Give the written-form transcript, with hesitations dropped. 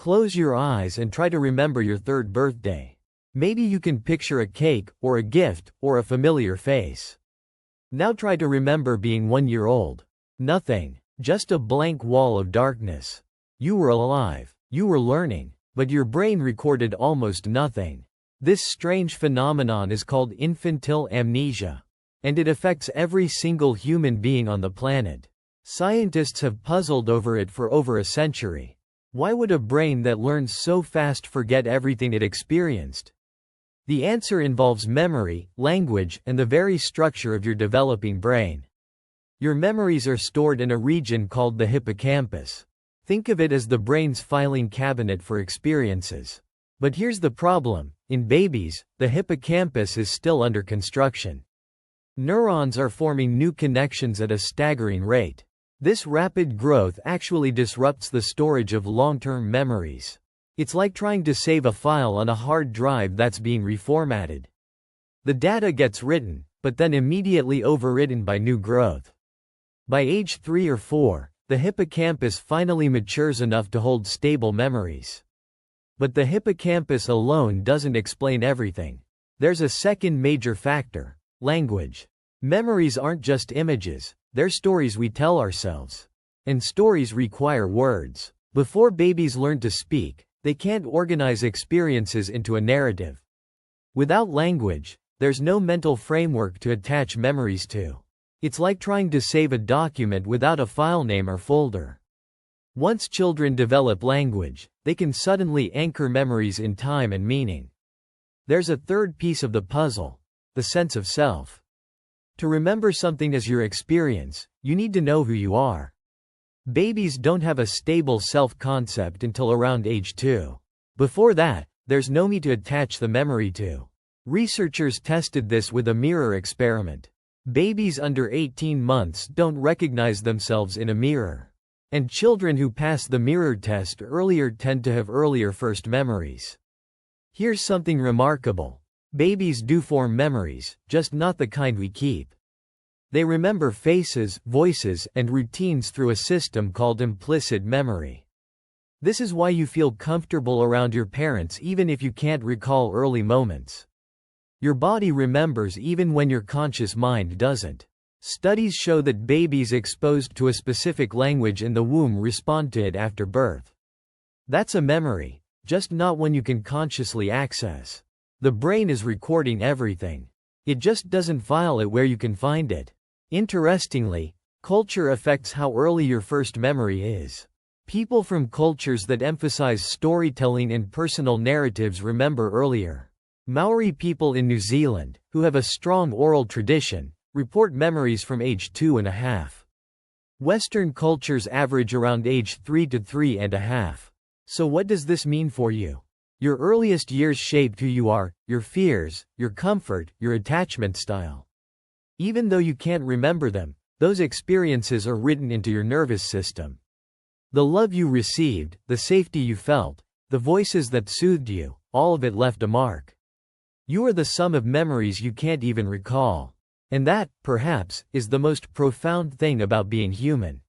Close your eyes and try to remember your third birthday. Maybe you can picture a cake, or a gift, or a familiar face. Now try to remember being 1 year old. Nothing. Just a blank wall of darkness. You were alive. You were learning. But your brain recorded almost nothing. This strange phenomenon is called infantile amnesia. And it affects every single human being on the planet. Scientists have puzzled over it for over a century. Why would a brain that learns so fast forget everything it experienced? The answer involves memory, language, and the very structure of your developing brain. Your memories are stored in a region called the hippocampus. Think of it as the brain's filing cabinet for experiences. But here's the problem: in babies, the hippocampus is still under construction. Neurons are forming new connections at a staggering rate. This rapid growth actually disrupts the storage of long-term memories. It's like trying to save a file on a hard drive that's being reformatted. The data gets written, but then immediately overwritten by new growth. By age 3 or 4, the hippocampus finally matures enough to hold stable memories. But the hippocampus alone doesn't explain everything. There's a second major factor: language. Memories aren't just images, they're stories we tell ourselves. And stories require words. Before babies learn to speak, they can't organize experiences into a narrative. Without language, there's no mental framework to attach memories to. It's like trying to save a document without a file name or folder. Once children develop language, they can suddenly anchor memories in time and meaning. There's a third piece of the puzzle: the sense of self. To remember something as your experience, you need to know who you are. Babies don't have a stable self-concept until around age 2. Before that, there's no me to attach the memory to. Researchers tested this with a mirror experiment. Babies under 18 months don't recognize themselves in a mirror. And children who pass the mirror test earlier tend to have earlier first memories. Here's something remarkable. Babies do form memories, just not the kind we keep. They remember faces, voices, and routines through a system called implicit memory. This is why you feel comfortable around your parents even if you can't recall early moments. Your body remembers even when your conscious mind doesn't. Studies show that babies exposed to a specific language in the womb respond to it after birth. That's a memory, just not one you can consciously access. The brain is recording everything. It just doesn't file it where you can find it. Interestingly, culture affects how early your first memory is. People from cultures that emphasize storytelling and personal narratives remember earlier. Maori people in New Zealand, who have a strong oral tradition, report memories from age 2.5. Western cultures average around age 3 to 3.5. So what does this mean for you? Your earliest years shaped who you are, your fears, your comfort, your attachment style. Even though you can't remember them, those experiences are written into your nervous system. The love you received, the safety you felt, the voices that soothed you, all of it left a mark. You are the sum of memories you can't even recall. And that, perhaps, is the most profound thing about being human.